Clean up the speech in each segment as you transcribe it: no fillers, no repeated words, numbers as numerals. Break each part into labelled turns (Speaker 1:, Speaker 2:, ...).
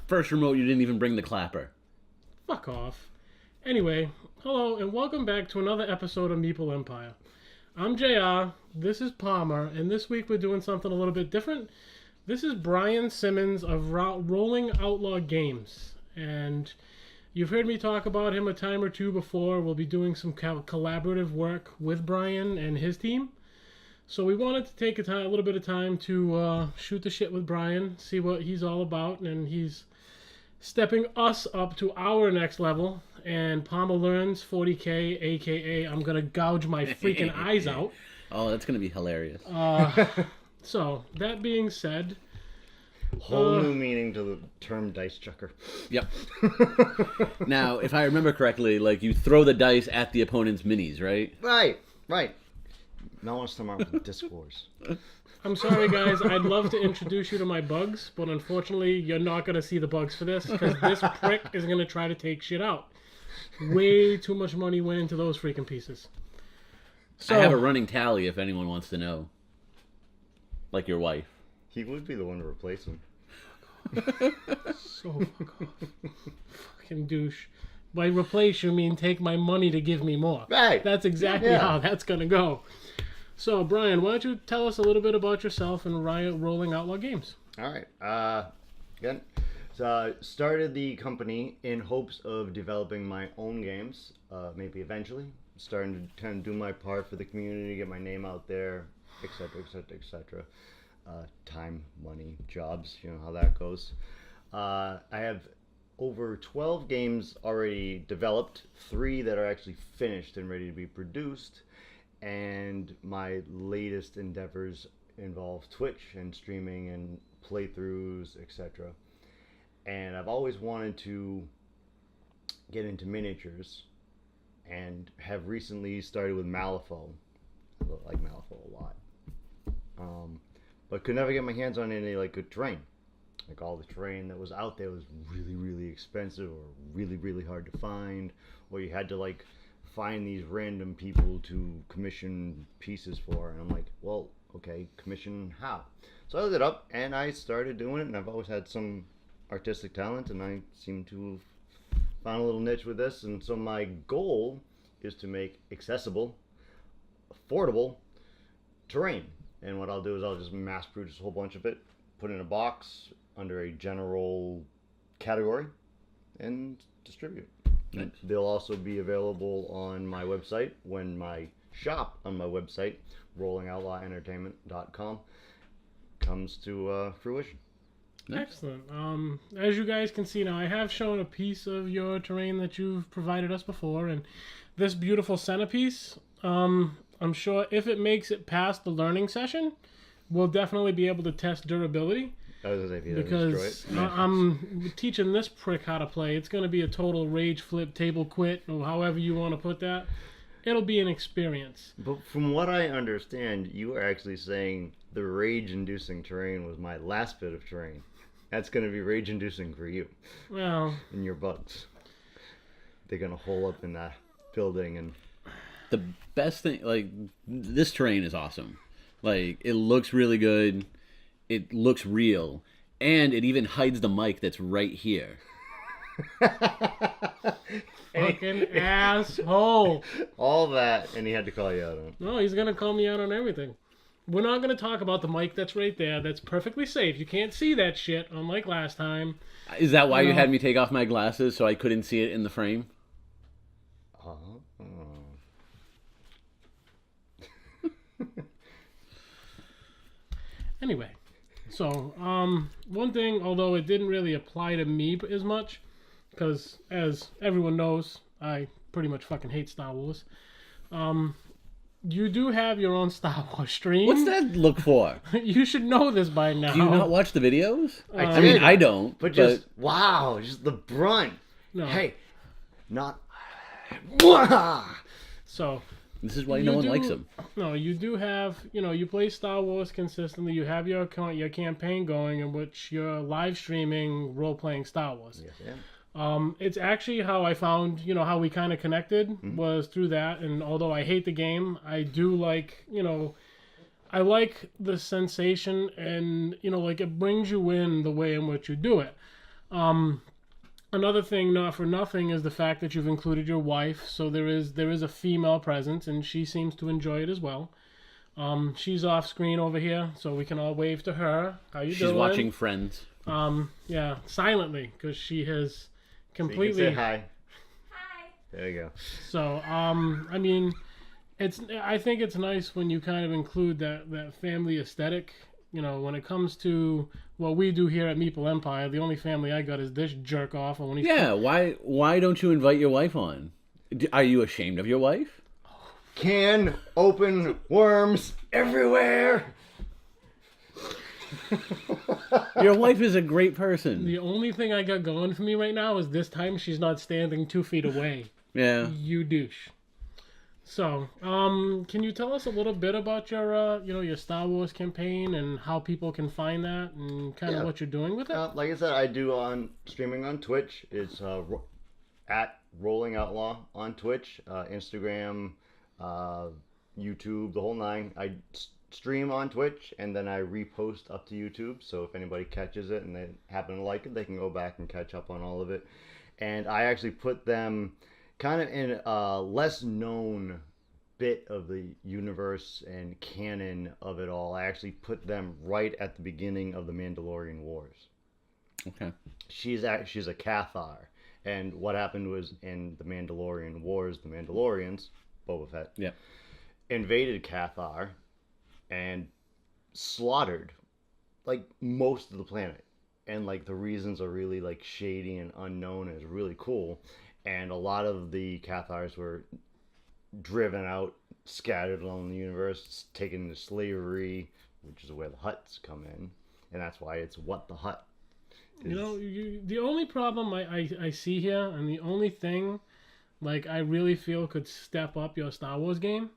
Speaker 1: first remote, you didn't even bring the clapper.
Speaker 2: Fuck off. Anyway, hello and welcome back to another episode of Meeple Empire. I'm JR, this is Palmer, and this week we're doing something a little bit different. This is Brian Simmons of Rolling Outlaw Games, and you've heard me talk about him a time or two before. We'll be doing some collaborative work with Brian and his team. So we wanted to take a little bit of time to shoot the shit with Brian, see what he's all about, and he's stepping us up to our next level. And Palmer learns 40K, aka I'm gonna gouge my freaking eyes out.
Speaker 1: Oh, that's gonna be hilarious.
Speaker 2: So that being said,
Speaker 3: whole new meaning to the term dice chucker.
Speaker 1: Yep. Now, if I remember correctly, like you throw the dice at the opponent's minis, right?
Speaker 3: Right. Now I want to start off with disc wars.
Speaker 2: I'm sorry, guys. I'd love to introduce you to my bugs, but unfortunately, you're not going to see the bugs for this, because this prick is going to try to take shit out. Way too much money went into those freaking pieces. So,
Speaker 1: I have a running tally if anyone wants to know. Like your wife.
Speaker 3: He would be the one to replace him.
Speaker 2: So fuck off. Fucking douche. By replace, you mean take my money to give me more.
Speaker 3: Right.
Speaker 2: That's exactly how that's going to go. So, Brian, why don't you tell us a little bit about yourself and Rolling Outlaw Games?
Speaker 3: All right. Again, so started the company in hopes of developing my own games, maybe eventually. Starting to kind of do my part for the community, get my name out there, etc., etc., etc. Time, money, jobs, you know how that goes. I have over 12 games already developed, 3 that are actually finished and ready to be produced, and my latest endeavors involve Twitch and streaming and playthroughs, etc. And I've always wanted to get into miniatures and have recently started with Malifaux. I like Malifaux a lot. But could never get my hands on any like good terrain. Like all the terrain that was out there was really, really expensive or really, really hard to find, or you had to like find these random people to commission pieces for. And I'm like, well, okay, commission how? So I looked it up and I started doing it, and I've always had some artistic talent, and I seem to have found a little niche with this. And so my goal is to make accessible, affordable terrain. And what I'll do is I'll just mass produce a whole bunch of it, put it in a box under a general category, and distribute.
Speaker 1: Nice.
Speaker 3: They'll also be available on my website when my shop on my website, rollingoutlawentertainment.com, comes to fruition.
Speaker 2: Nice. Excellent. As you guys can see now, I have shown a piece of your terrain that you've provided us before, and this beautiful centerpiece, I'm sure if it makes it past the learning session, we'll definitely be able to test durability. Because I'm teaching this prick how to play. It's going to be a total rage flip, table quit, or however you want to put that. It'll be an experience.
Speaker 3: But from what I understand, you are actually saying the rage-inducing terrain was my last bit of terrain. That's going to be rage-inducing for you.
Speaker 2: Well...
Speaker 3: And your bugs. They're going to hole up in that building and...
Speaker 1: The best thing, like, this terrain is awesome. Like, it looks really good. It looks real. And it even hides the mic that's right here.
Speaker 2: Fucking asshole.
Speaker 3: All that, and he had to call you out on it.
Speaker 2: No, he's going to call me out on everything. We're not going to talk about the mic that's right there. That's perfectly safe. You can't see that shit, unlike last time.
Speaker 1: Is that why you had me take off my glasses so I couldn't see it in the frame?
Speaker 2: Anyway, so, one thing, although it didn't really apply to me as much, because as everyone knows, I pretty much fucking hate Star Wars, you do have your own Star Wars stream.
Speaker 1: What's that look for?
Speaker 2: You should know this by now.
Speaker 1: Do you not watch the videos?
Speaker 3: I
Speaker 1: mean, I don't.
Speaker 3: But just, wow, just the brunt.
Speaker 2: No.
Speaker 3: Hey, not...
Speaker 2: So...
Speaker 1: This is why no one likes them.
Speaker 2: No, you do have, you play Star Wars consistently. You have your campaign going in which you're live streaming role-playing Star Wars.
Speaker 3: Yes, yeah.
Speaker 2: It's actually how I found, how we kind of connected was through that. And although I hate the game, I do like, I like the sensation and, like it brings you in the way in which you do it. Another thing, not for nothing, is the fact that you've included your wife. So there is a female presence, and she seems to enjoy it as well. She's off screen over here, so we can all wave to her. How you doing?
Speaker 1: She's watching Friends.
Speaker 2: Yeah, silently, because she has completely.
Speaker 3: So you can say hi.
Speaker 4: Hi.
Speaker 3: There you go.
Speaker 2: So, I mean, I think it's nice when you kind of include that family aesthetic. You know, when it comes to what we do here at Meeple Empire, the only family I got is this jerk off. And when
Speaker 1: Yeah, why don't you invite your wife on? Are you ashamed of your wife?
Speaker 3: Can open worms everywhere.
Speaker 1: Your wife is a great person.
Speaker 2: The only thing I got going for me right now is this time she's not standing 2 feet away.
Speaker 1: Yeah.
Speaker 2: You douche. So, can you tell us a little bit about your, your Star Wars campaign and how people can find that and kind of what you're doing with it?
Speaker 3: Like I said, I do streaming on Twitch. It's at Rolling Outlaw on Twitch, Instagram, YouTube, the whole nine. I stream on Twitch and then I repost up to YouTube. So if anybody catches it and they happen to like it, they can go back and catch up on all of it. And I actually put them kind of in a less known bit of the universe and canon of it all. I actually put them right at the beginning of the Mandalorian Wars.
Speaker 1: Okay.
Speaker 3: She's a Cathar, and what happened was in the Mandalorian Wars, the Mandalorians, Boba Fett, invaded Cathar and slaughtered like most of the planet. And like the reasons are really like shady and unknown, and it's really cool. And a lot of the Cathars were driven out, scattered along the universe, taken into slavery, which is where the Hutts come in. And that's why it's what the Hutt is.
Speaker 2: You know, the only problem I see here, and the only thing, like, I really feel could step up your Star Wars game,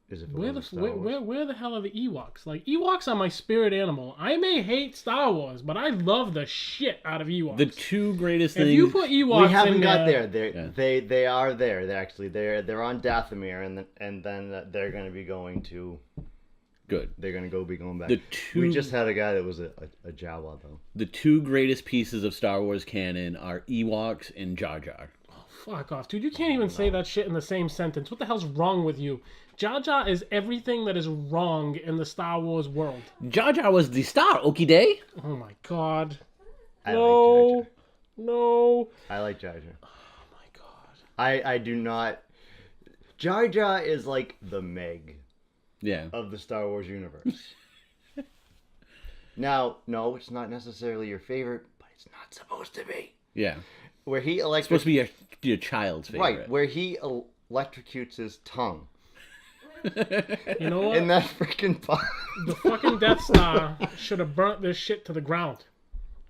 Speaker 3: Is it
Speaker 2: where the hell are the Ewoks? Like, Ewoks are my spirit animal. I may hate Star Wars, but I love the shit out of Ewoks.
Speaker 1: The two greatest things.
Speaker 2: If you put Ewoks
Speaker 3: we haven't
Speaker 2: in
Speaker 3: got
Speaker 2: there,
Speaker 3: there. They are there. They're on Dathomir, and then they're going to be going to.
Speaker 1: Good.
Speaker 3: They're going to be going back.
Speaker 1: We
Speaker 3: just had a guy that was a Jawa though.
Speaker 1: The two greatest pieces of Star Wars canon are Ewoks and Jar Jar.
Speaker 2: fuck off, dude. You can't even say that shit in the same sentence. What the hell's wrong with you? Jar Jar is everything that is wrong in the Star Wars world.
Speaker 1: Jar Jar was the star, Okie Day.
Speaker 2: Oh my god.
Speaker 3: I like Jar Jar.
Speaker 2: No.
Speaker 3: I like Jar Jar.
Speaker 2: Oh my god.
Speaker 3: I do not. Jar Jar is like the Meg of the Star Wars universe. Now, no, it's not necessarily your favorite, but it's not supposed to be.
Speaker 1: Yeah.
Speaker 3: Where he
Speaker 1: It's supposed to be your child's favorite.
Speaker 3: Right, where he electrocutes his tongue.
Speaker 2: You know what?
Speaker 3: In that freaking pot.
Speaker 2: The fucking Death Star should have burnt this shit to the ground.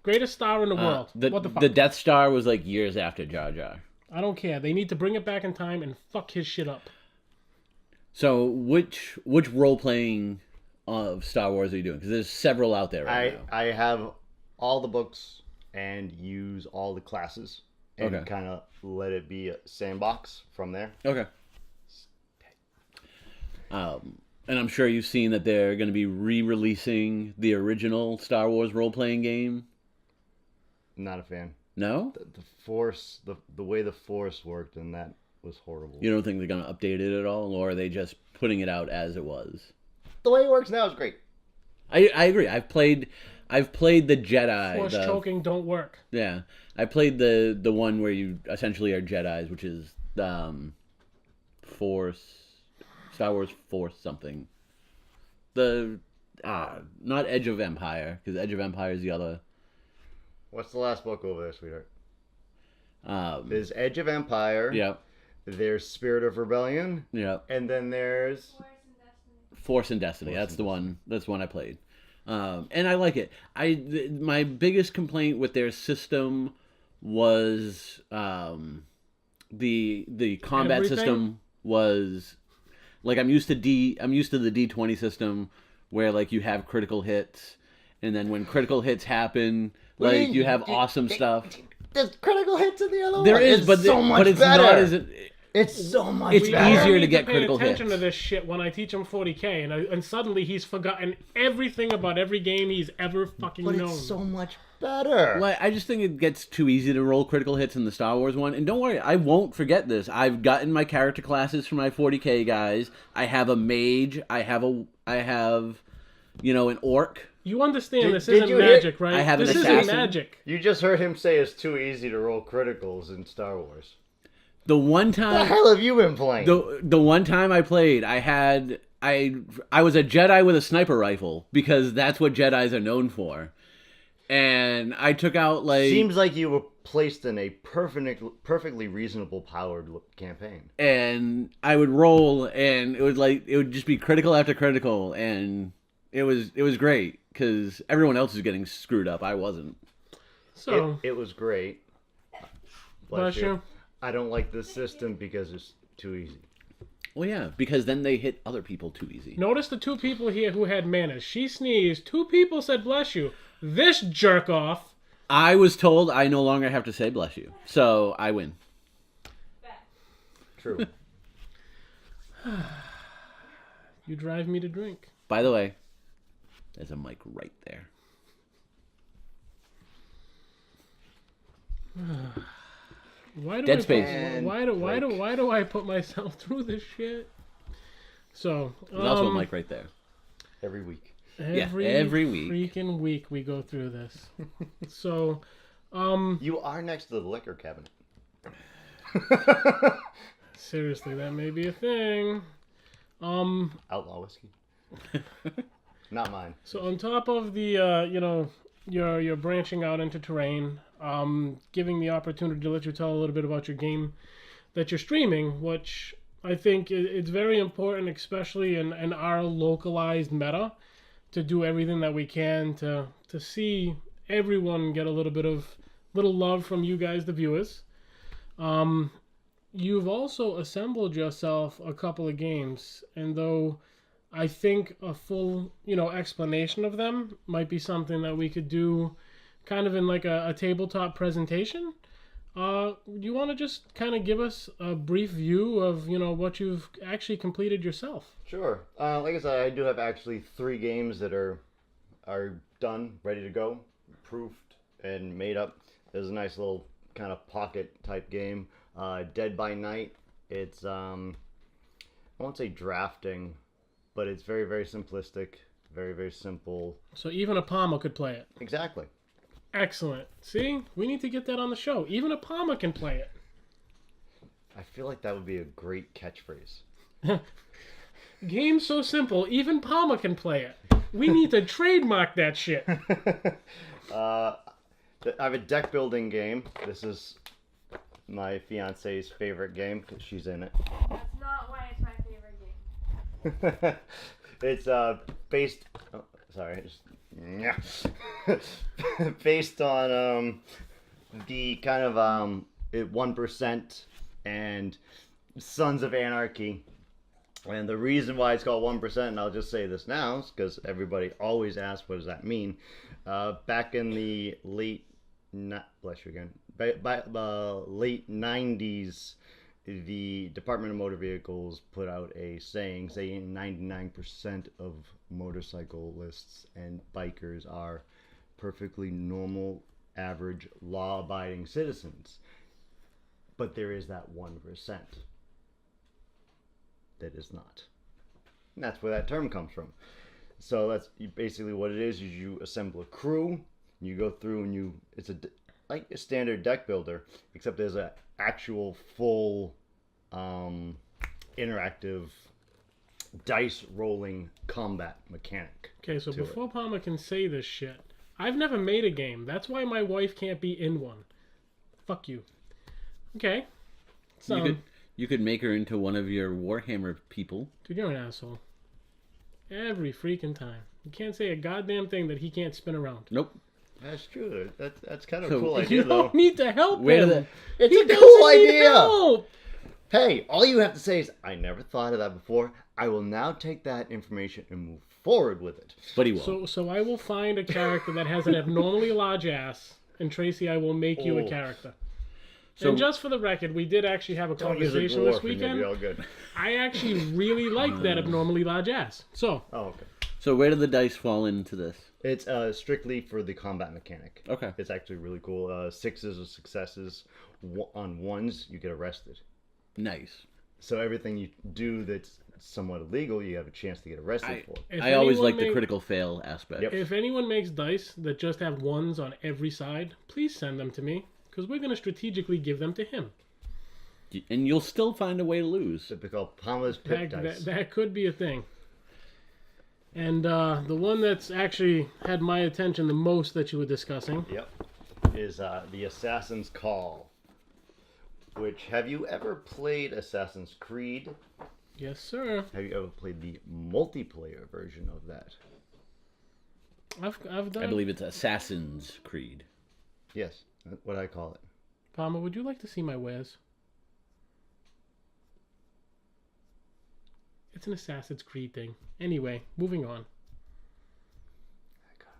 Speaker 2: Greatest star in the world. What the fuck?
Speaker 1: The Death Star was like years after Jar Jar.
Speaker 2: I don't care. They need to bring it back in time and fuck his shit up.
Speaker 1: So, which role-playing of Star Wars are you doing? Because there's several out there right now.
Speaker 3: I have all the books and use all the classes and kind of let it be a sandbox from there.
Speaker 1: Okay. And I'm sure you've seen that they're going to be re-releasing the original Star Wars role-playing game.
Speaker 3: Not a fan.
Speaker 1: No?
Speaker 3: The Force, the way the Force worked, and that was horrible.
Speaker 1: You don't think they're going to update it at all, or are they just putting it out as it was?
Speaker 3: The way it works now is great.
Speaker 1: I agree. I've played the Jedi.
Speaker 2: Force choking don't work.
Speaker 1: Yeah, I played the one where you essentially are Jedis, which is Star Wars Force something. Not Edge of Empire, because Edge of Empire is the other.
Speaker 3: What's the last book over there, sweetheart? There's Edge of Empire.
Speaker 1: Yep.
Speaker 3: There's Spirit of Rebellion.
Speaker 1: Yep.
Speaker 3: And then there's
Speaker 1: Force and Destiny. That's the one I played. And I like it. My biggest complaint with their system was the combat system was like I'm used to the D20 system where like you have critical hits, and then when critical hits happen, like you have awesome stuff.
Speaker 3: There's critical hits in the other one.
Speaker 1: There is, but
Speaker 3: so much
Speaker 1: it's
Speaker 3: better.
Speaker 1: not as
Speaker 3: It's so much
Speaker 1: It's
Speaker 3: better.
Speaker 1: easier to get critical hits.
Speaker 2: Pay attention to this shit when I teach him 40K, and suddenly he's forgotten everything about every game he's ever fucking known.
Speaker 3: It's so much better.
Speaker 1: Like, I just think it gets too easy to roll critical hits in the Star Wars one. And don't worry, I won't forget this. I've gotten my character classes for my 40k guys. I have a mage. I have an orc.
Speaker 2: You understand this isn't magic, right?
Speaker 1: I have
Speaker 2: this
Speaker 1: an
Speaker 2: isn't
Speaker 1: assassin.
Speaker 2: magic.
Speaker 3: You just heard him say it's too easy to roll criticals in Star Wars.
Speaker 1: The one
Speaker 3: What the
Speaker 1: time,
Speaker 3: hell have you been playing?
Speaker 1: the one time I played, I was a Jedi with a sniper rifle because that's what Jedis are known for. And I took out
Speaker 3: Seems like you were placed in a perfectly reasonable powered campaign.
Speaker 1: And I would roll, and it would just be critical after critical, and it was great because everyone else was getting screwed up. I wasn't.
Speaker 2: So
Speaker 3: it was great.
Speaker 2: Bless you.
Speaker 3: I don't like this system because it's too easy.
Speaker 1: Well, yeah, because then they hit other people too easy.
Speaker 2: Notice the 2 people here who had manners. She sneezed. 2 people said bless you. This jerk off.
Speaker 1: I was told I no longer have to say bless you, so I win.
Speaker 3: True.
Speaker 2: You drive me to drink.
Speaker 1: By the way, there's a mic right there.
Speaker 2: Why do
Speaker 1: Dead
Speaker 2: I
Speaker 1: Space.
Speaker 2: Why do I put myself through this shit? So
Speaker 1: There's also a mic right there.
Speaker 3: Every week.
Speaker 2: Every
Speaker 1: week.
Speaker 2: freaking week we go through this. So,
Speaker 3: You are next to the liquor cabinet.
Speaker 2: seriously, that may be a thing.
Speaker 3: Outlaw whiskey. Not mine.
Speaker 2: So on top of the you're branching out into terrain, giving the opportunity to let you tell a little bit about your game that you're streaming, which I think it's very important, especially in our localized meta, to do everything that we can to see everyone get a little love from you guys, the viewers. You've also assembled yourself a couple of games, and though I think a full, explanation of them might be something that we could do kind of in like a tabletop presentation. You want to just kind of give us a brief view of, what you've actually completed yourself?
Speaker 3: Sure. Like I said, I do have actually 3 games that are done, ready to go, proofed and made up. There's a nice little kind of pocket type game. Dead by Night. It's I won't say drafting, but it's very, very simplistic, very, very simple.
Speaker 2: So even a Palmer could play it.
Speaker 3: Exactly.
Speaker 2: Excellent. See, we need to get that on the show. Even a Palmer can play it.
Speaker 3: I feel like that would be a great catchphrase.
Speaker 2: Game so simple, even Palmer can play it. We need to trademark that shit.
Speaker 3: I have a deck building game. This is my fiance's favorite game because she's in it.
Speaker 4: That's not why it's my favorite game.
Speaker 3: It's based. Oh, sorry, based on the kind of 1% and Sons of Anarchy. And the reason why it's called 1%, and I'll just say this now, is because everybody always asks, what does that mean? Back in the late, bless you again, by the late 90s, the Department of Motor Vehicles put out a saying 99% of motorcyclists and bikers are perfectly normal, average, law-abiding citizens. But there is that 1% that is not. And that's where that term comes from. So that's basically what it is you assemble a crew, you go through and it's like a standard deck builder, except there's an actual full interactive dice rolling combat mechanic.
Speaker 2: Okay, so before Palmer can say this shit, I've never made a game. That's why my wife can't be in one. Fuck you. Okay. So,
Speaker 1: You could make her into one of your Warhammer people.
Speaker 2: Dude, you're an asshole. Every freaking time. You can't say a goddamn thing that he can't spin around.
Speaker 1: Nope.
Speaker 3: That's true. That's kind of
Speaker 1: So,
Speaker 3: a cool
Speaker 2: You
Speaker 3: idea, though.
Speaker 2: don't need to help
Speaker 1: Where
Speaker 2: him.
Speaker 1: did that-
Speaker 3: It's
Speaker 2: He
Speaker 3: a
Speaker 2: doesn't
Speaker 3: cool
Speaker 2: need
Speaker 3: idea.
Speaker 2: help.
Speaker 3: Hey, all you have to say is, I never thought of that before. I will now take that information and move forward with it.
Speaker 1: But he won't.
Speaker 2: So I will find a character that has an abnormally large ass, and Tracy, I will make you a
Speaker 3: Oh.
Speaker 2: character.
Speaker 1: So-
Speaker 2: And just for the record, we did actually have a
Speaker 3: Don't use a
Speaker 2: conversation
Speaker 3: dwarf
Speaker 2: this
Speaker 3: and you'll be
Speaker 2: weekend.
Speaker 3: all good.
Speaker 2: I actually really like that abnormally large ass. So,
Speaker 3: Oh, okay.
Speaker 1: So where do the dice fall into this?
Speaker 3: It's strictly for the combat mechanic.
Speaker 1: Okay.
Speaker 3: It's actually really cool. Sixes or successes. On ones, you get arrested.
Speaker 1: Nice.
Speaker 3: So everything you do that's somewhat illegal, you have a chance to get arrested for.
Speaker 1: I always like the critical fail aspect.
Speaker 3: Yep.
Speaker 2: If anyone makes dice that just have ones on every side, please send them to me, because we're going to strategically give them to him.
Speaker 1: And you'll still find a way to lose.
Speaker 3: Typical Palmer's pick dice.
Speaker 2: That could be a thing. And the one that's actually had my attention the most that you were discussing.
Speaker 3: Yep. Is the Assassin's Call. Which, have you ever played Assassin's Creed?
Speaker 2: Yes, sir.
Speaker 3: Have you ever played the multiplayer version of that?
Speaker 2: I've done.
Speaker 1: I believe it's Assassin's Creed.
Speaker 3: Yes, that's what I call it.
Speaker 2: Palmer, would you like to see my wares? It's an Assassin's Creed thing. Anyway, moving on.
Speaker 3: I got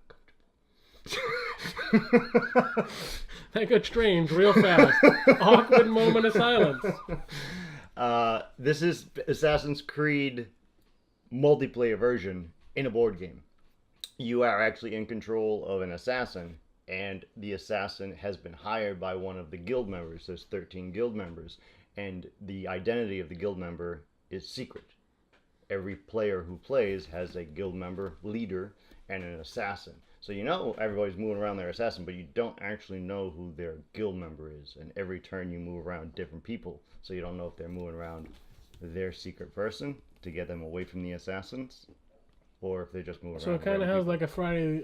Speaker 3: uncomfortable.
Speaker 2: That got strange real fast. Awkward moment of silence.
Speaker 3: This is Assassin's Creed multiplayer version in a board game. You are actually in control of an assassin, and the assassin has been hired by one of the guild members. There's 13 guild members, and the identity of the guild member is secret. Every player who plays has a guild member, leader, and an assassin. So you know everybody's moving around their assassin, but you don't actually know who their guild member is. And every turn you move around different people, so you don't know if they're moving around their secret person to get them away from the assassins, or if they're just moving
Speaker 2: So
Speaker 3: around.
Speaker 2: it kind of has like a Friday,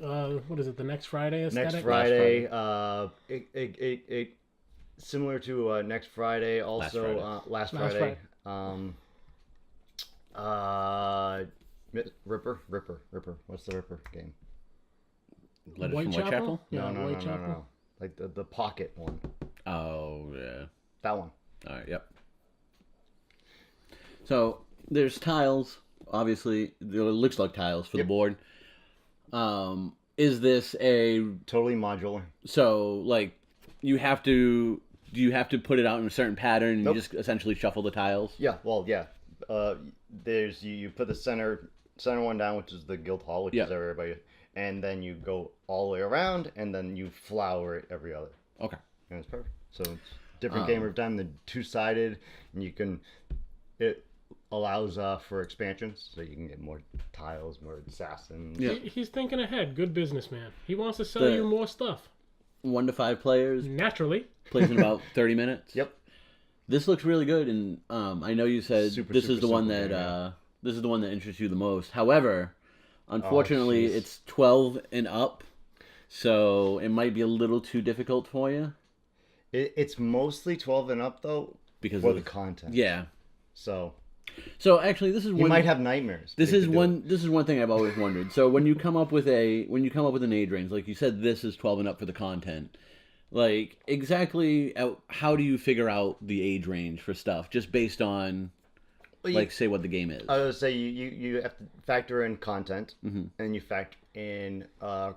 Speaker 2: what is it, the Next Friday aesthetic?
Speaker 3: Next Friday, it similar to Next Friday, also Last Friday. Ripper. What's the Ripper game?
Speaker 1: Letters from Whitechapel?
Speaker 2: Yeah,
Speaker 3: No.
Speaker 2: Whitechapel.
Speaker 3: Like the pocket one.
Speaker 1: Oh, yeah.
Speaker 3: That one.
Speaker 1: All right, yep. So there's tiles, obviously. It looks like tiles for the board. Is this a...
Speaker 3: Totally modular.
Speaker 1: So, like, do you have to put it out in a certain pattern and
Speaker 3: Nope.
Speaker 1: you just essentially shuffle the tiles?
Speaker 3: Yeah, well, yeah. There's you put the center one down, which is the guild hall, which is everybody, and then you go all the way around, and then you flower it every other.
Speaker 1: Okay.
Speaker 3: And it's perfect. So it's different game every time. The two-sided, and it allows for expansions, so you can get more tiles, more assassins.
Speaker 1: Yeah.
Speaker 2: He's thinking ahead. Good businessman. He wants to sell you more stuff.
Speaker 1: 1 to 5 players.
Speaker 2: Naturally.
Speaker 1: Plays in about 30 minutes.
Speaker 3: Yep.
Speaker 1: This looks really good, and I know you said this is the one that
Speaker 3: simple game, yeah.
Speaker 1: this is the one that interests you the most. However, unfortunately, it's 12 and up, so it might be a little too difficult for you.
Speaker 3: It's mostly 12 and up though,
Speaker 1: Because
Speaker 3: for
Speaker 1: of
Speaker 3: the content.
Speaker 1: Yeah.
Speaker 3: So
Speaker 1: So actually, this is
Speaker 3: you
Speaker 1: one.
Speaker 3: might have nightmares.
Speaker 1: This
Speaker 3: if
Speaker 1: is
Speaker 3: you do
Speaker 1: one. This is one thing I've always wondered. So when you come up with an age range, like you said, this is 12 and up for the content. Like, exactly how do you figure out the age range for stuff just based on, say what the game is?
Speaker 3: I would say you have to factor in content,
Speaker 1: Mm-hmm.
Speaker 3: and you factor in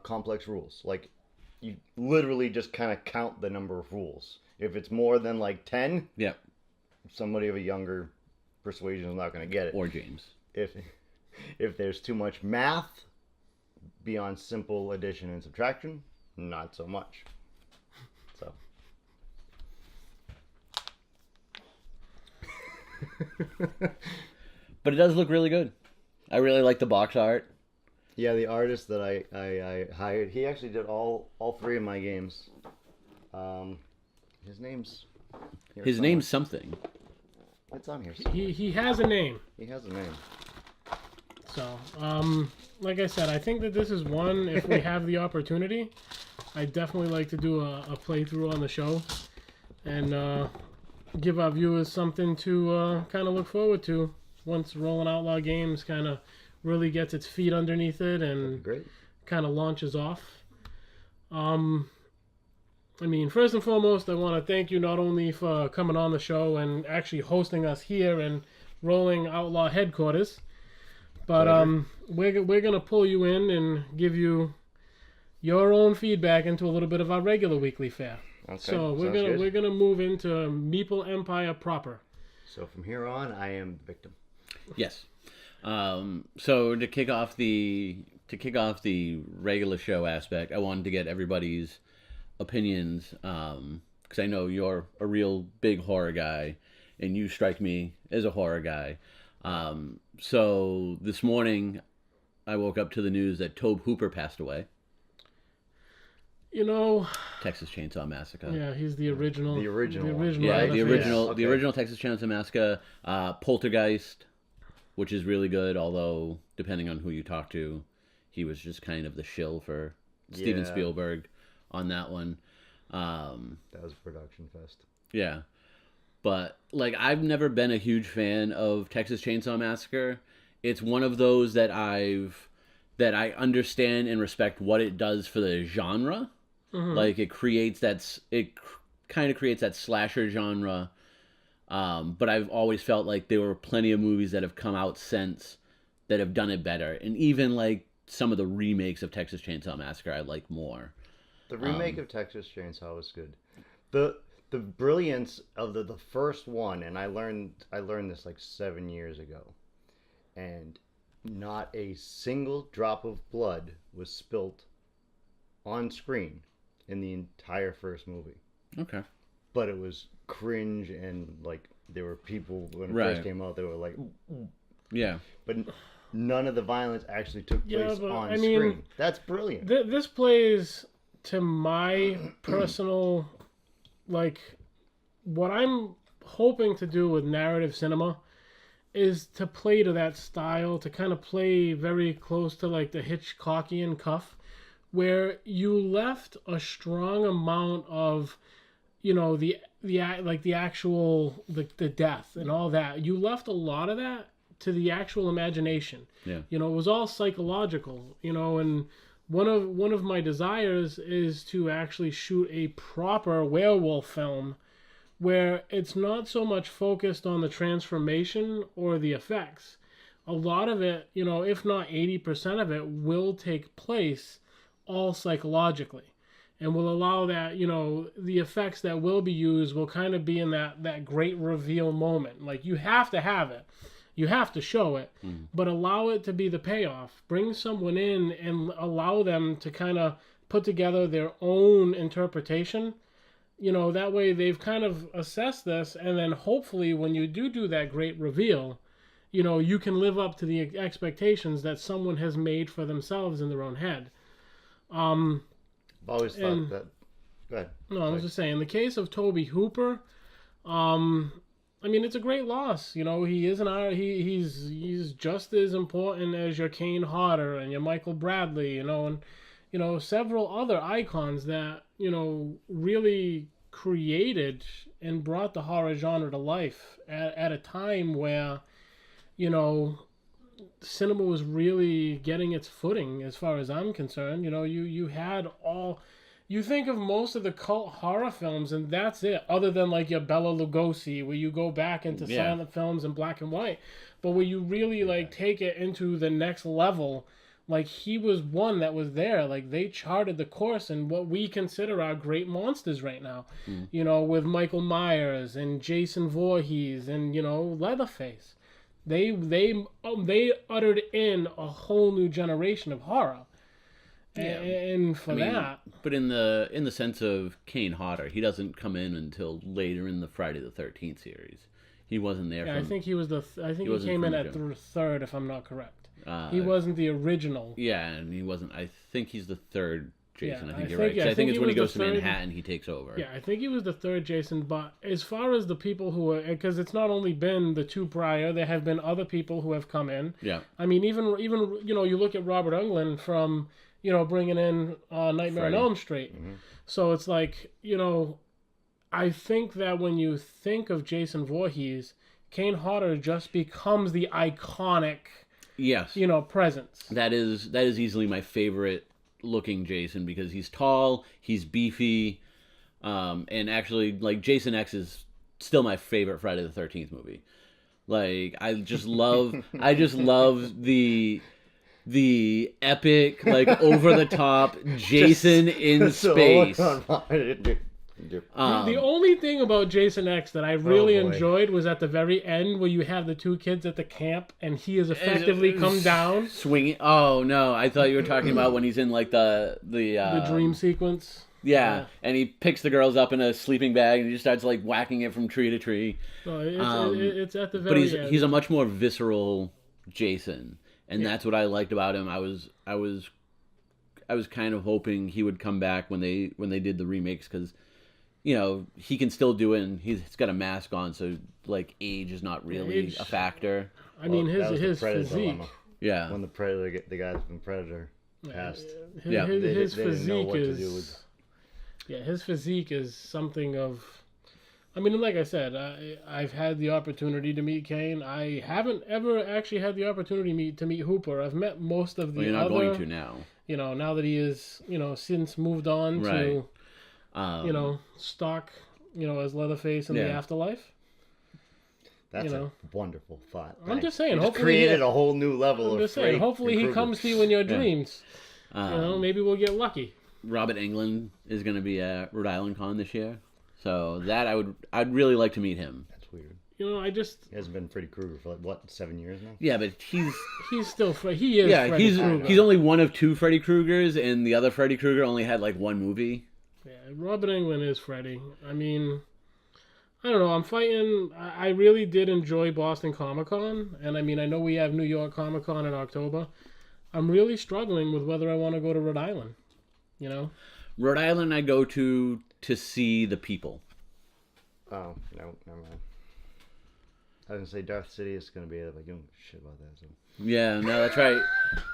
Speaker 3: complex rules. Like, you literally just kind of count the number of rules. If it's more than like 10,
Speaker 1: Yeah.
Speaker 3: somebody of a younger persuasion is not going to get it.
Speaker 1: Or James.
Speaker 3: If there's too much math beyond simple addition and subtraction, not so much. So.
Speaker 1: But it does look really good. I really like the box art.
Speaker 3: Yeah, the artist that I hired, he actually did all 3 of my games. His name's
Speaker 1: Something.
Speaker 3: It's on here.
Speaker 2: He has a name.
Speaker 3: He has a name.
Speaker 2: So, like I said, I think that this is one, if we have the opportunity, I'd definitely like to do a playthrough on the show and give our viewers something to kind of look forward to once Rolling Outlaw Games kind of really gets its feet underneath it and
Speaker 3: Great.
Speaker 2: kind of launches off. I mean, first and foremost, I want to thank you not only for coming on the show and actually hosting us here in Rolling Outlaw headquarters, but we're gonna pull you in and give you your own feedback into a little bit of our regular weekly fare.
Speaker 3: Okay.
Speaker 2: So we're gonna move into Meeple Empire proper.
Speaker 3: So from here on, I am the victim.
Speaker 1: Yes. So to kick off the regular show aspect, I wanted to get everybody's opinions, because I know you're a real big horror guy, and you strike me as a horror guy. So this morning, I woke up to the news that Tobe Hooper passed away. Texas Chainsaw Massacre.
Speaker 2: Yeah, he's the original.
Speaker 3: The original.
Speaker 1: Yeah, the original.
Speaker 3: Okay.
Speaker 1: The original Texas Chainsaw Massacre. Poltergeist, which is really good. Although depending on who you talk to, he was just kind of the shill for Steven Spielberg on that one.
Speaker 3: That was a production fest.
Speaker 1: Yeah, but I've never been a huge fan of Texas Chainsaw Massacre. It's one of those that I understand and respect what it does for the genre. Mm-hmm. It kind of creates that slasher genre. But I've always felt like there were plenty of movies that have come out since that have done it better. And even some of the remakes of Texas Chainsaw Massacre I like more.
Speaker 3: The remake of Texas Chainsaw was good. The brilliance of the first one, and I learned this 7 years ago, and not a single drop of blood was spilt on screen in the entire first movie.
Speaker 1: Okay.
Speaker 3: But it was cringe, and there were people when it
Speaker 1: Right.
Speaker 3: first came out, they were like,
Speaker 1: Yeah.
Speaker 3: but none of the violence actually took place on
Speaker 2: mean,
Speaker 3: screen. That's brilliant.
Speaker 2: This plays to my personal, what I'm hoping to do with narrative cinema is to play to that style, to kind of play very close to the Hitchcockian cuff, where you left a strong amount of, the actual the death and all that. You left a lot of that to the actual imagination.
Speaker 1: Yeah.
Speaker 2: It was all psychological. And one of my desires is to actually shoot a proper werewolf film where it's not so much focused on the transformation or the effects. A lot of it, if not 80% of it, will take place all psychologically, and will allow that, the effects that will be used will kind of be in that great reveal moment. You have to have it. You have to show it, but allow it to be the payoff. Bring someone in and allow them to kind of put together their own interpretation. That way they've kind of assessed this, and then hopefully when you do that great reveal, you can live up to the expectations that someone has made for themselves in their own head.
Speaker 3: I've always thought that. Go ahead.
Speaker 2: No, I was just saying, in the case of Tobe Hooper, it's a great loss. He is he's just as important as your Kane Hodder and your Michael Bradley, and several other icons that, really created and brought the horror genre to life at a time where, cinema was really getting its footing as far as I'm concerned. You had all... You think of most of the cult horror films, and that's it, other than your Bela Lugosi, where you go back into silent films in black and white. But where you really take it into the next level, he was one that was there. They charted the course in what we consider our great monsters right now. With Michael Myers and Jason Voorhees and, Leatherface. They uttered in a whole new generation of horror. Yeah. And that,
Speaker 1: but in the sense of Kane Hodder, he doesn't come in until later in the Friday the 13th series. He wasn't there.
Speaker 2: Yeah, I think he was I think he came in at the third, if I'm not correct. He wasn't the original.
Speaker 1: Yeah, and he wasn't. I think he's the third Jason.
Speaker 2: Yeah,
Speaker 1: I think you're right. I think it's when he goes to Manhattan, he takes over.
Speaker 2: Yeah, I think he was the third Jason. But as far as the people who are, because it's not only been the two prior, there have been other people who have come in.
Speaker 1: Yeah.
Speaker 2: Even you look at Robert Englund from. Bringing in Nightmare on Elm Street. Mm-hmm. So it's I think that when you think of Jason Voorhees, Kane Hodder just becomes the iconic, presence.
Speaker 1: That is easily my favorite looking Jason, because he's tall, he's beefy, and actually, Jason X is still my favorite Friday the 13th movie. I just love the epic, over the top Jason in space.
Speaker 2: The only thing about Jason X that I really
Speaker 3: boy.
Speaker 2: enjoyed was at the very end where you have the two kids at the camp and he has effectively come down.
Speaker 1: Swinging. Oh, no. I thought you were talking about when he's in, like, the
Speaker 2: dream sequence.
Speaker 1: Yeah, and he picks the girls up in a sleeping bag and he just starts, like, whacking it from tree to tree.
Speaker 2: Oh, it's at the very end.
Speaker 1: But he's a much more visceral Jason, and that's what I liked about him. I was kind of hoping he would come back when they did the remakes, because, you know, he can still do it, and he's got a mask on, so, like, age is not really a factor.
Speaker 2: I mean, his
Speaker 3: Predator
Speaker 2: physique.
Speaker 3: dilemma.
Speaker 1: Yeah.
Speaker 3: When the guys from Predator passed.
Speaker 2: His
Speaker 3: they didn't know
Speaker 2: physique
Speaker 3: what to
Speaker 2: is...
Speaker 3: do with...
Speaker 2: Yeah, his physique is something of... I mean, like I said, I've had the opportunity to meet Kane. I haven't ever actually had the opportunity to meet Hooper. I've met most of the
Speaker 1: you're not going to now.
Speaker 2: You know, now that he is, you know, since moved on to, you know, stock, you know, as Leatherface in the afterlife.
Speaker 3: That's a wonderful thought.
Speaker 2: I'm just saying.
Speaker 3: Hopefully created a whole new level of freight.
Speaker 2: Hopefully he comes to you in your dreams. You know, maybe we'll get lucky.
Speaker 1: Robert Englund is going to be at Rhode Island Con this year, so that I'd really like to meet him.
Speaker 3: That's weird.
Speaker 2: You know,
Speaker 3: He hasn't been Freddy Krueger for, like, what, 7 years now?
Speaker 1: Yeah, but he's
Speaker 2: still he is.
Speaker 1: Yeah,
Speaker 2: Freddy Krueger.
Speaker 1: he's only one of two Freddy Kruegers, and the other Freddy Krueger only had, like, one movie.
Speaker 2: Yeah, Robert Englund is Freddy. I mean, I don't know. I'm fighting. I really did enjoy Boston Comic Con, and I mean, I know we have New York Comic Con in October. I'm really struggling with whether I want to go to Rhode Island. You know,
Speaker 1: Rhode Island I go to see the people.
Speaker 3: Oh, no, never mind. I was going to say Darth Sidious is going to be there, but you don't shit about that. So.
Speaker 1: Yeah, no, that's right.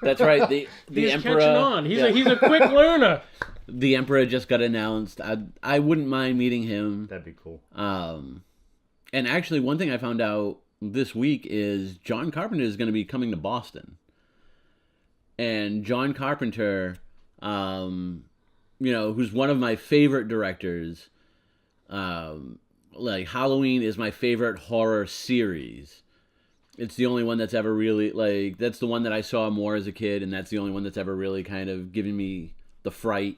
Speaker 1: That's right. The
Speaker 2: he's
Speaker 1: Emperor...
Speaker 2: catching on. He's a quick learner.
Speaker 1: The Emperor just got announced. I wouldn't mind meeting him.
Speaker 3: That'd be cool.
Speaker 1: And actually, one thing I found out this week is John Carpenter is going to be coming to Boston. And John Carpenter... you know, who's one of my favorite directors. Like, Halloween is my favorite horror series. It's the only one that's ever really, like, that's the one that I saw more as a kid, and that's the only one that's ever really kind of given me the fright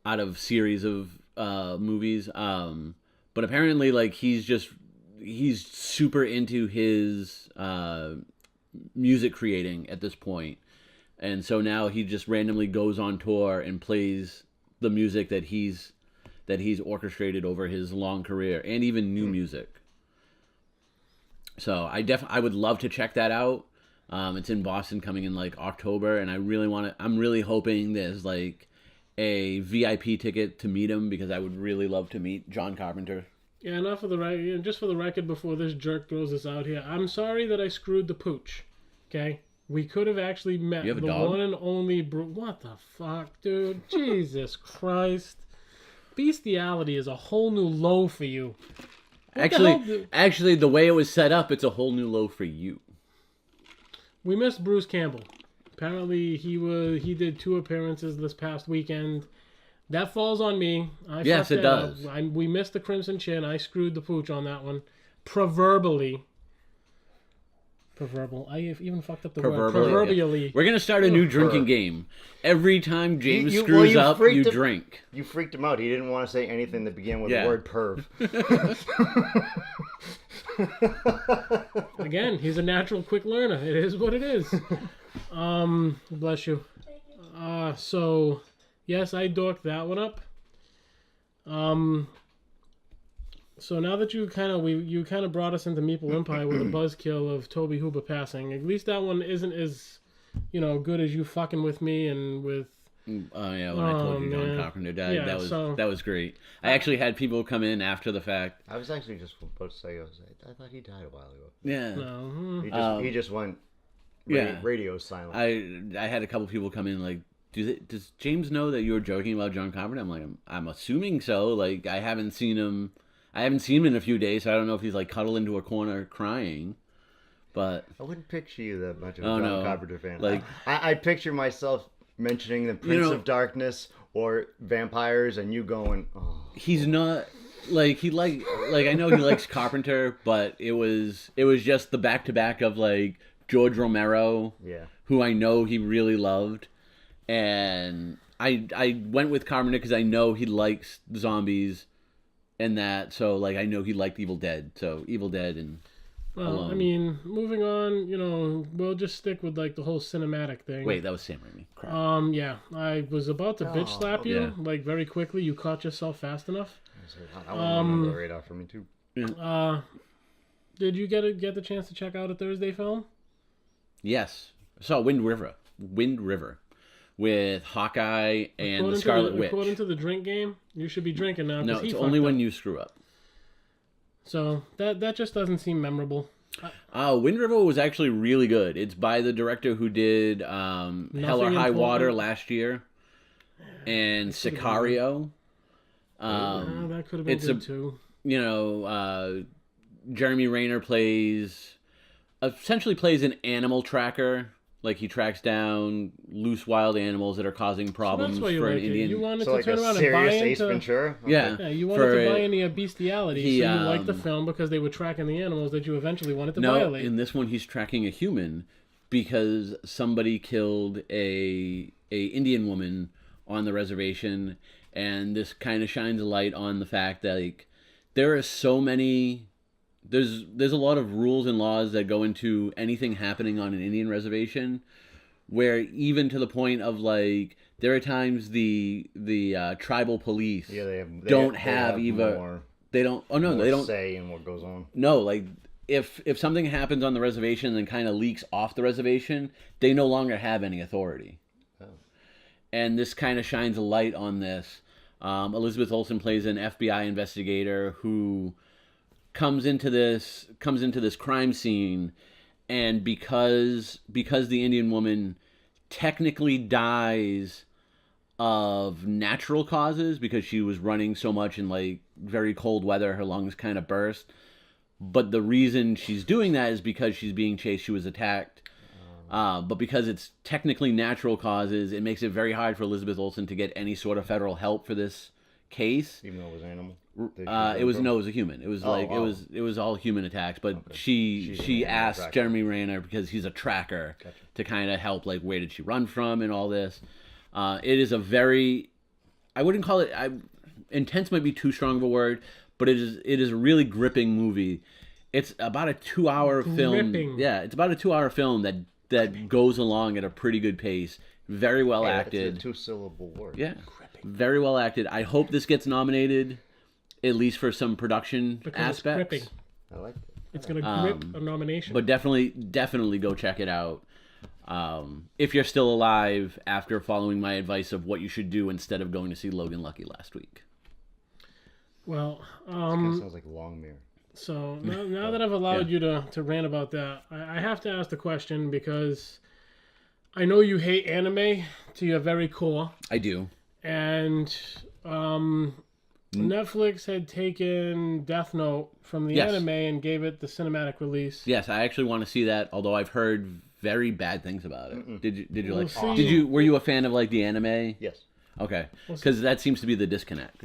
Speaker 1: out of series of movies. But apparently, like, he's super into his music creating at this point. And so now he just randomly goes on tour and plays the music that he's orchestrated over his long career, and even new music. So I would love to check that out. It's in Boston coming in, like, October, and I'm really hoping there's, like, a VIP ticket to meet him, because I would really love to meet John Carpenter.
Speaker 2: Yeah, just for the record, before this jerk throws this out here, I'm sorry that I screwed the pooch. Okay? We could have actually met the
Speaker 1: dog?
Speaker 2: one and only What the fuck, dude? Jesus Christ. Bestiality is a whole new low for you.
Speaker 1: Actually, the way it was set up, it's a whole new low for you.
Speaker 2: We missed Bruce Campbell. Apparently, he did 2 appearances this past weekend. That falls on me.
Speaker 1: Yes, it does.
Speaker 2: We missed the Crimson Chin. I screwed the pooch on that one. Proverbially. I even fucked up the word. Proverbially.
Speaker 1: We're going to start a new drinking game. Every time James screws up, you drink.
Speaker 3: You freaked him out. He didn't want to say anything that began with the word perv.
Speaker 2: Again, he's a natural quick learner. It is what it is. Bless you. So, yes, I dorked that one up. So now that you kind of brought us into Meeple Empire with a buzzkill of Tobe Hooper passing, at least that one isn't as, you know, good as you fucking with me and with.
Speaker 1: Oh yeah, when I told you John Carpenter died, that was great. I actually had people come in after the fact.
Speaker 3: I was actually just about to say, I thought he died a while ago.
Speaker 1: Yeah.
Speaker 2: No.
Speaker 3: He just went. Radio silent.
Speaker 1: I had a couple people come in like, does James know that you were joking about John Carpenter? I'm like, I'm assuming so. Like, I haven't seen him in a few days, so I don't know if he's, like, cuddled into a corner crying. But
Speaker 3: I wouldn't picture you that much of a John Carpenter fan.
Speaker 1: Like,
Speaker 3: I picture myself mentioning the Prince of Darkness or vampires, and you going, oh.
Speaker 1: He's not like I know he likes Carpenter, but it was just the back-to-back of, like, George Romero, who I know he really loved, and I went with Carpenter because I know he likes zombies and that, so like I know he liked Evil Dead, so Evil Dead and
Speaker 2: Well,
Speaker 1: Alone.
Speaker 2: I mean, moving on, we'll just stick with like the whole cinematic thing.
Speaker 1: Wait, that was Sam Raimi. Crap.
Speaker 2: Yeah, I was about to bitch slap you,
Speaker 1: yeah.
Speaker 2: like very quickly. You caught yourself fast enough.
Speaker 3: That was on the radar for me too.
Speaker 2: Did you get the chance to check out a Thursday film?
Speaker 1: Yes, I saw Wind River with Hawkeye and the Scarlet Witch.
Speaker 2: According to the drink game, you should be drinking now.
Speaker 1: No, it's only when you screw up.
Speaker 2: So that just doesn't seem memorable.
Speaker 1: Wind River was actually really good. It's by the director who did Hell or High Water last year and Sicario.
Speaker 2: That could have been good too.
Speaker 1: Jeremy Renner essentially plays an animal tracker. Like he tracks down loose wild animals that are causing problems
Speaker 2: for
Speaker 1: an
Speaker 2: an
Speaker 1: Indian.
Speaker 2: You wanted
Speaker 3: So
Speaker 2: to
Speaker 3: like
Speaker 2: turn
Speaker 3: a
Speaker 2: around and buy
Speaker 3: serious Ace
Speaker 2: into
Speaker 3: Ventura? Okay.
Speaker 1: Yeah,
Speaker 2: you wanted to buy into bestiality,
Speaker 1: he,
Speaker 2: so you liked the film because they were tracking the animals that you eventually wanted to violate.
Speaker 1: In this one he's tracking a human because somebody killed a Indian woman on the reservation, and this kind of shines a light on the fact that like there are so many. There's a lot of rules and laws that go into anything happening on an Indian reservation, where even to the point of like there are times the tribal police
Speaker 3: They
Speaker 1: don't
Speaker 3: have
Speaker 1: either
Speaker 3: more,
Speaker 1: they don't oh no
Speaker 3: more
Speaker 1: they don't
Speaker 3: say in what goes on.
Speaker 1: no like if something happens on the reservation and kind of leaks off the reservation, they no longer have any authority. And this kind of shines a light on this. Elizabeth Olsen plays an FBI investigator who comes into this crime scene, and because the Indian woman technically dies of natural causes because she was running so much in like very cold weather, her lungs kind of burst. But the reason she's doing that is because she's being chased. She was attacked. But because it's technically natural causes, it makes it very hard for Elizabeth Olsen to get any sort of federal help for this case.
Speaker 3: Even though it was an animal?
Speaker 1: It was a human. It was it was all human attacks. But she asked Jeremy Renner, because he's a tracker, to kind of help, like, where did she run from and all this. It is a very, I wouldn't call it, intense might be too strong of a word, but it is a really gripping movie. It's about a 2-hour film. Yeah, it's about a 2-hour film that goes along at a pretty good pace. Very well acted.
Speaker 3: It's a 2-syllable word.
Speaker 1: Yeah, very well acted. I hope this gets nominated, at least for some production aspects.
Speaker 2: It's gripping.
Speaker 3: I like it.
Speaker 2: It's gonna grip a nomination.
Speaker 1: But definitely go check it out. If you're still alive after following my advice of what you should do instead of going to see Logan Lucky last week.
Speaker 2: Well,
Speaker 3: Kind of sounds like Longmire.
Speaker 2: So now that I've allowed you to rant about that, I have to ask the question, because I know you hate anime to your very core.
Speaker 1: I do.
Speaker 2: And Netflix had taken Death Note from the anime and gave it the cinematic release.
Speaker 1: Yes, I actually want to see that, although I've heard very bad things about it.
Speaker 3: Mm-mm.
Speaker 1: Did you were you a fan of like the anime?
Speaker 3: Yes.
Speaker 1: Okay. Because that seems to be the disconnect.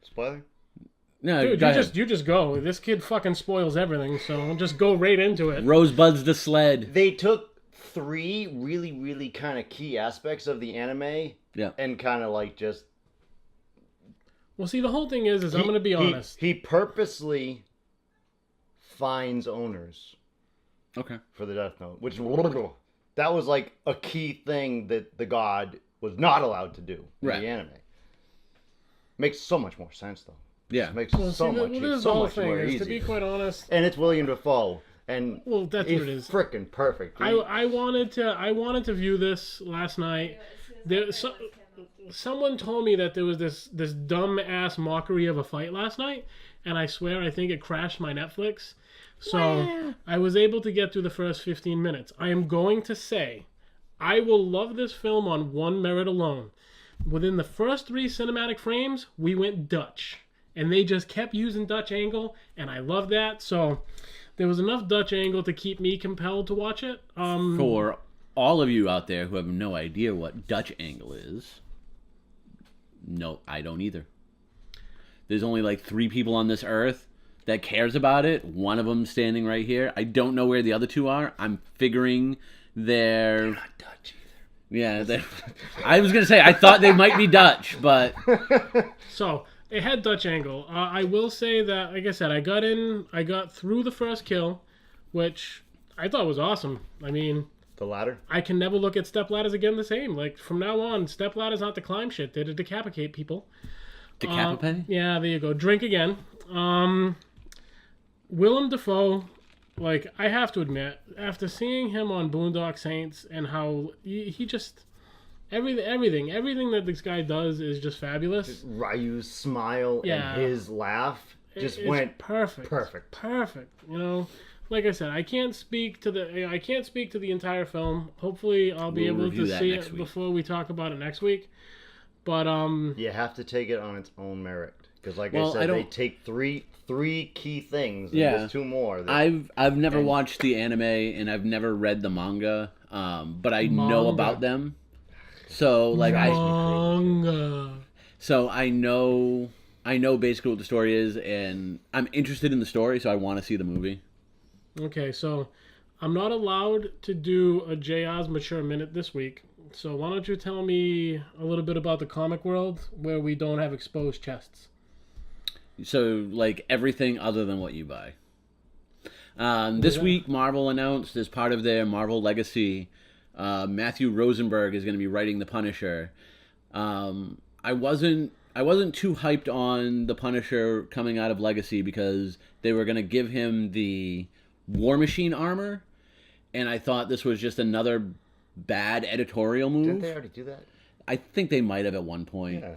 Speaker 3: Spoiler?
Speaker 1: No,
Speaker 2: dude, you just go. This kid fucking spoils everything, so just go right into it.
Speaker 1: Rosebud's the sled.
Speaker 3: They took 3 really, really kind of key aspects of the anime and kind of like just...
Speaker 2: Well, see, the whole thing is I'm going to be honest.
Speaker 3: He purposely finds owners.
Speaker 1: Okay.
Speaker 3: For the Death Note, which that was like a key thing that the god was not allowed to do in the anime. Makes so much more sense, though.
Speaker 1: Yeah,
Speaker 3: makes so much more easy.
Speaker 2: To be quite honest,
Speaker 3: and it's William Dafoe, and
Speaker 2: that's what it is.
Speaker 3: Freaking perfect.
Speaker 2: I wanted to view this last night. Someone told me that there was this dumb ass mockery of a fight last night, and I swear I think it crashed my Netflix. So I was able to get through the first 15 minutes. I am going to say I will love this film on one merit alone. Within the first 3 cinematic frames, we went Dutch. And they just kept using Dutch angle, and I love that. So there was enough Dutch angle to keep me compelled to watch it.
Speaker 1: For all of you out there who have no idea what Dutch angle is, no, I don't either. There's only like 3 people on this earth that cares about it. One of them standing right here. I don't know where the other 2 are. I'm figuring they're not Dutch either. Yeah, I was gonna say I thought they might be Dutch, but
Speaker 2: So it had Dutch angle. I will say that, like I said, I got through the first kill, which I thought was awesome. I mean,
Speaker 3: The ladder?
Speaker 2: I can never look at step ladders again the same. Like from now on, step ladders not to climb shit; they're to decapitate people.
Speaker 1: decapitate.
Speaker 2: Yeah, there you go. Drink again. Willem Dafoe, like I have to admit, after seeing him on Boondock Saints and how he just everything that this guy does is just fabulous.
Speaker 3: Ryu's smile
Speaker 2: Yeah.
Speaker 3: and his laugh just
Speaker 2: It's
Speaker 3: went
Speaker 2: perfect. Perfect. You know, like I said, I can't speak to the entire film. Hopefully, I'll be
Speaker 1: We'll
Speaker 2: able
Speaker 1: review
Speaker 2: to
Speaker 1: that
Speaker 2: see
Speaker 1: next
Speaker 2: it
Speaker 1: week.
Speaker 2: before we talk about it next week. But
Speaker 3: You have to take it on its own merit. Because like
Speaker 1: Well,
Speaker 3: I
Speaker 1: I
Speaker 3: said,
Speaker 1: don't-
Speaker 3: they take three key things. And
Speaker 1: Yeah.
Speaker 3: there's two more.
Speaker 1: I've never
Speaker 3: and-
Speaker 1: watched the anime and I've never read the manga, but I know
Speaker 2: Manga.
Speaker 1: about them. So like
Speaker 2: manga.
Speaker 1: so I know basically what the story is, and I'm interested in the story, so I want to see the movie.
Speaker 2: Okay, so I'm not allowed to do a JR's Mature Minute this week. So why don't you tell me a little bit about the comic world where we don't have exposed chests?
Speaker 1: So like everything other than what you buy. This week, Marvel announced as part of their Marvel Legacy, Matthew Rosenberg is going to be writing the Punisher. I wasn't too hyped on the Punisher coming out of Legacy because they were going to give him the War Machine armor, and I thought this was just another bad editorial move.
Speaker 3: Didn't they already do that?
Speaker 1: I think they might have at one point.
Speaker 3: Yeah.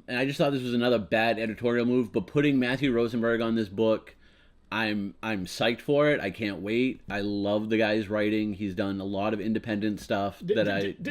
Speaker 1: And I just thought this was another bad editorial move. But putting Matthew Rosenberg on this book, I'm psyched for it. I can't wait. I love the guy's writing. He's done a lot of independent stuff that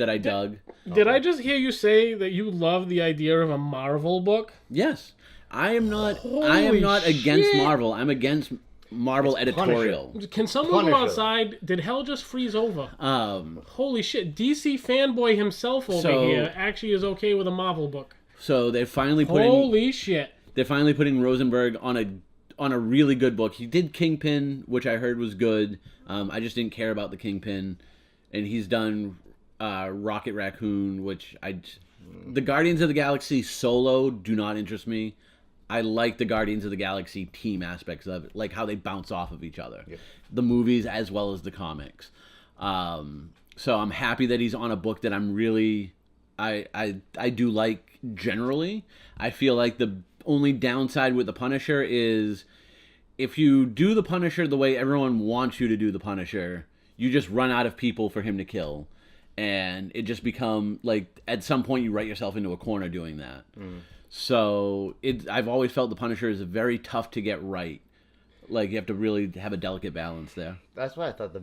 Speaker 1: I dug.
Speaker 2: Did I just hear you say that you love the idea of a Marvel book?
Speaker 1: Yes, I am not
Speaker 2: Holy
Speaker 1: against
Speaker 2: shit.
Speaker 1: Marvel. I'm against Marvel
Speaker 3: It's
Speaker 1: editorial.
Speaker 2: Can someone go
Speaker 3: Punisher.
Speaker 2: outside? Did hell just freeze over?
Speaker 1: Um,
Speaker 2: Holy shit. DC fanboy himself over
Speaker 1: So-
Speaker 2: here actually is okay with a Marvel book.
Speaker 1: so they're finally putting
Speaker 2: Holy shit.
Speaker 1: Rosenberg on a really good book. He did Kingpin, which I heard was good. I just didn't care about the Kingpin, and he's done Rocket Raccoon, which the Guardians of the Galaxy solo do not interest me. I like the Guardians of the Galaxy team aspects of it, like how they bounce off of each other.
Speaker 3: Yep.
Speaker 1: The movies as well as the comics. So I'm happy that he's on a book that I'm really I do like generally. I feel like the only downside with the Punisher is if you do the Punisher the way everyone wants you to do the Punisher, you just run out of people for him to kill. And it just become like at some point you write yourself into a corner doing that. So I've always felt the Punisher is very tough to get right. Like you have to really have a delicate balance there.
Speaker 3: That's why I thought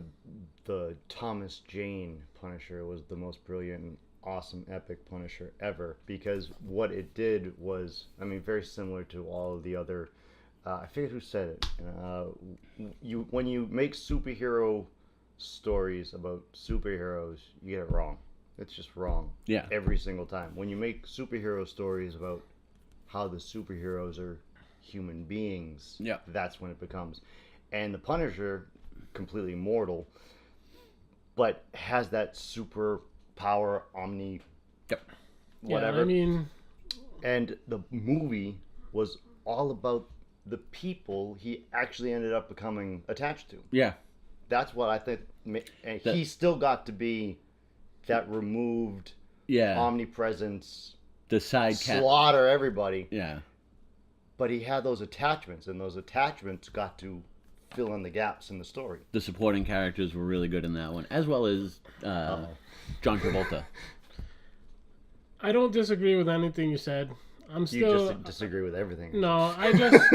Speaker 3: the Thomas Jane Punisher was the most brilliant, awesome, epic Punisher ever. Because what it did was, I mean, very similar to all of the other. I forget who said it. When you make superhero stories about superheroes, you get it wrong. It's just wrong.
Speaker 1: Yeah.
Speaker 3: Every single time. When you make superhero stories about how the superheroes are human beings,
Speaker 1: Yeah.
Speaker 3: that's when it becomes. And the Punisher, completely mortal, but has that super power, omni,
Speaker 1: Yep.
Speaker 3: whatever.
Speaker 2: Yeah, I mean,
Speaker 3: And the movie was all about the people he actually ended up becoming attached to.
Speaker 1: Yeah.
Speaker 3: That's what I think. And he still got to be that removed,
Speaker 1: Yeah.
Speaker 3: omnipresence,
Speaker 1: The side cat.
Speaker 3: slaughter everybody.
Speaker 1: Yeah.
Speaker 3: But he had those attachments, and those attachments got to fill in the gaps in the story.
Speaker 1: The supporting characters were really good in that one, as well as John Travolta.
Speaker 2: I don't disagree with anything you said. I'm
Speaker 3: You
Speaker 2: still
Speaker 3: just disagree with everything.
Speaker 2: No, I just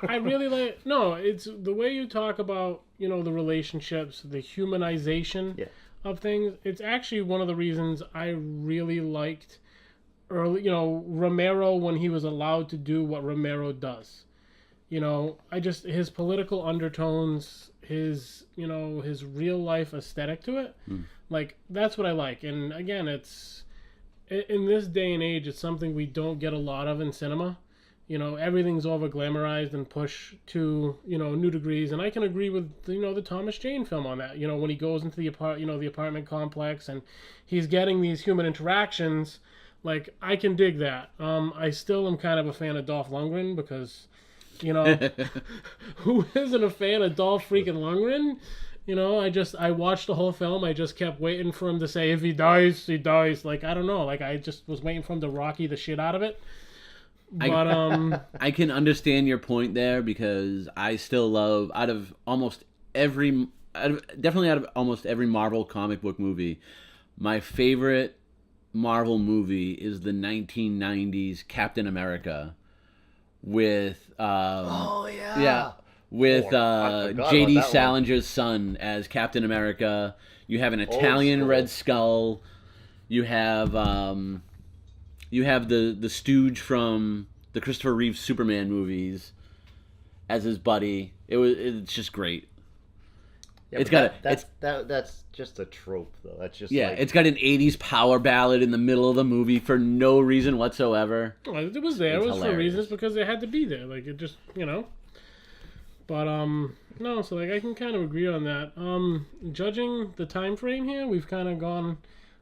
Speaker 2: I really like it's the way you talk about, you know, the relationships, the humanization
Speaker 3: Yeah.
Speaker 2: of things. It's actually one of the reasons I really liked early, you know, Romero when he was allowed to do what Romero does. You know, his political undertones, his real life aesthetic to it. Like that's what I like. And again, it's in this day and age, it's something we don't get a lot of in cinema. everything's over glamorized and pushed to, new degrees. And I can agree with, the Thomas Jane film on that. When he goes into the apartment complex and he's getting these human interactions, like, I can dig that. I still am kind of a fan of Dolph Lundgren because, who isn't a fan of Dolph freaking Lundgren? I watched the whole film. I just kept waiting for him to say, if he dies, he dies. Like, I don't know. Like, I just was waiting for him to Rocky the shit out of it. But,
Speaker 1: I can understand your point there because I still love, out of almost every Marvel comic book movie, my favorite Marvel movie is the 1990s Captain America with, J.D. Salinger's son as Captain America. You have an Italian Red Skull. You have the stooge from the Christopher Reeve Superman movies as his buddy. It's just great.
Speaker 3: Yeah, that's just a trope though. That's just
Speaker 1: it's got an 80s power ballad in the middle of the movie for no reason whatsoever.
Speaker 2: Well, it was there. It was hilarious. For reasons because it had to be there. Like, it just, But, no, so, like, I can kind of agree on that. Judging the time frame here, we've kind of gone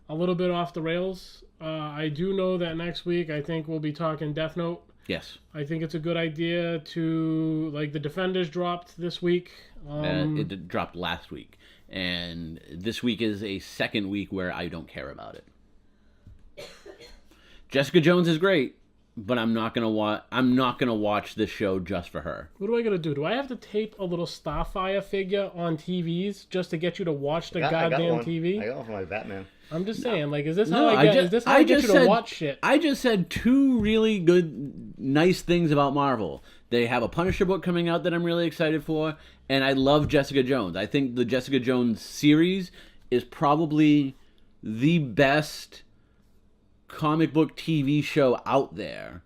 Speaker 2: a little bit off the rails. I do know that next week I think we'll be talking Death Note.
Speaker 1: Yes.
Speaker 2: I think it's a good idea to, like, the Defenders dropped this week.
Speaker 1: It dropped last week. And this week is a second week where I don't care about it. Jessica Jones is great. But I'm not gonna watch this show just for her.
Speaker 2: What do I gotta do? Do I have to tape a little Starfire figure on TVs just to get you to watch the goddamn TV?
Speaker 3: I got one for my Batman.
Speaker 2: I'm just saying, like, is this how I get you to watch shit?
Speaker 1: I just said two really good, nice things about Marvel. They have a Punisher book coming out that I'm really excited for, and I love Jessica Jones. I think the Jessica Jones series is probably the best comic book TV show out there,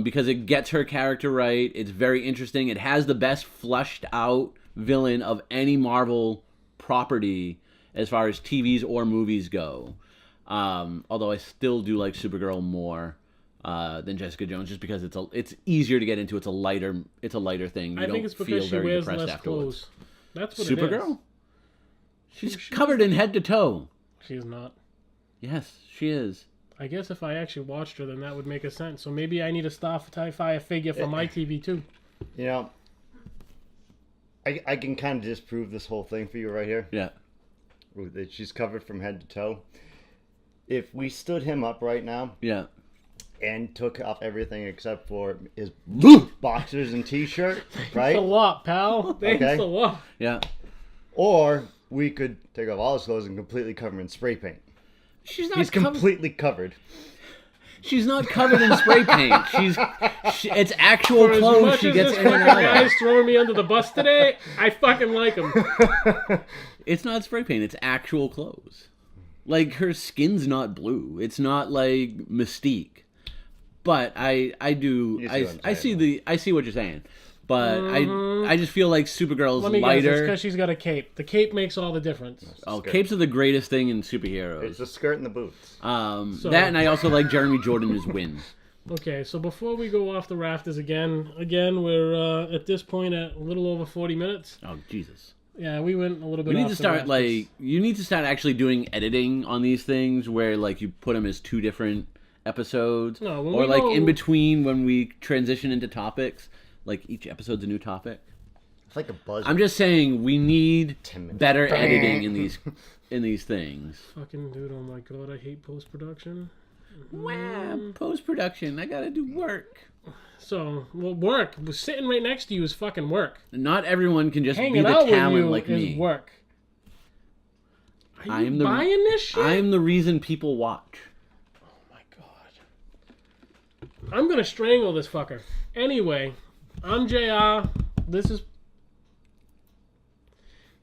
Speaker 1: because it gets her character right. It's very interesting. It has the best fleshed out villain of any Marvel property as far as TVs or movies go. Although I still do like Supergirl more than Jessica Jones, just because it's easier to get into. It's a lighter thing.
Speaker 2: I think it's because she wears less clothes. That's what
Speaker 1: Supergirl?
Speaker 2: It is.
Speaker 1: She's covered in head to toe.
Speaker 2: She's not.
Speaker 1: Yes, she is.
Speaker 2: I guess if I actually watched her, then that would make a sense. So maybe I need a Starfire figure for my TV too.
Speaker 3: I can kind of disprove this whole thing for you right here.
Speaker 1: Yeah.
Speaker 3: That she's covered from head to toe. If we stood him up right now, and took off everything except for his boxers and t-shirt, right?
Speaker 2: Thanks a lot, pal. Thanks a lot.
Speaker 1: Yeah.
Speaker 3: Or we could take off all his clothes and completely cover him in spray paint. He's completely covered.
Speaker 1: She's not covered in spray paint. It's actual clothes she gets in and out of.
Speaker 2: Guy's throwing me under the bus today. I fucking like him.
Speaker 1: It's not spray paint. It's actual clothes. Like, her skin's not blue. It's not like Mystique. But I see what you're saying. But I just feel like Supergirl's
Speaker 2: lighter.
Speaker 1: Guess,
Speaker 2: it's because she's got a cape. The cape makes all the difference.
Speaker 1: Capes are the greatest thing in superheroes.
Speaker 3: It's the skirt and the boots.
Speaker 1: That, and I also like Jeremy Jordan's win.
Speaker 2: Okay, so before we go off the rafters again, we're at this point at a little over 40 minutes.
Speaker 1: Oh, Jesus.
Speaker 2: Yeah, we went a little bit.
Speaker 1: We need to start you need to start actually doing editing on these things where like you put them as two different episodes, or like in between when we transition into topics. Like, each episode's a new topic.
Speaker 3: It's like a buzz.
Speaker 1: I'm just saying we need better editing in these things.
Speaker 2: Fucking dude, oh my god, I hate post-production.
Speaker 1: Wow, post-production. I gotta do work.
Speaker 2: So, work. Sitting right next to you is fucking work.
Speaker 1: Not everyone can just
Speaker 2: Hanging
Speaker 1: be the
Speaker 2: out
Speaker 1: talent
Speaker 2: with you
Speaker 1: like
Speaker 2: is
Speaker 1: me.
Speaker 2: Work. Are you buying this shit?
Speaker 1: I am the reason people watch.
Speaker 2: Oh my god. I'm gonna strangle this fucker. Anyway, I'm JR. This is...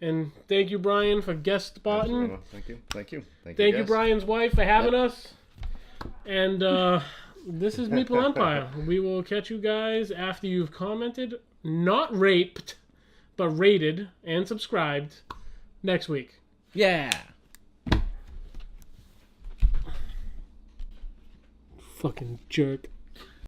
Speaker 2: And thank you, Brian, for guest spotting.
Speaker 3: Thank you.
Speaker 2: Thank you, Brian's wife, for having us. And this is Meeple Empire. We will catch you guys after you've commented, not raped, but rated and subscribed next week.
Speaker 1: Yeah.
Speaker 2: Fucking jerk.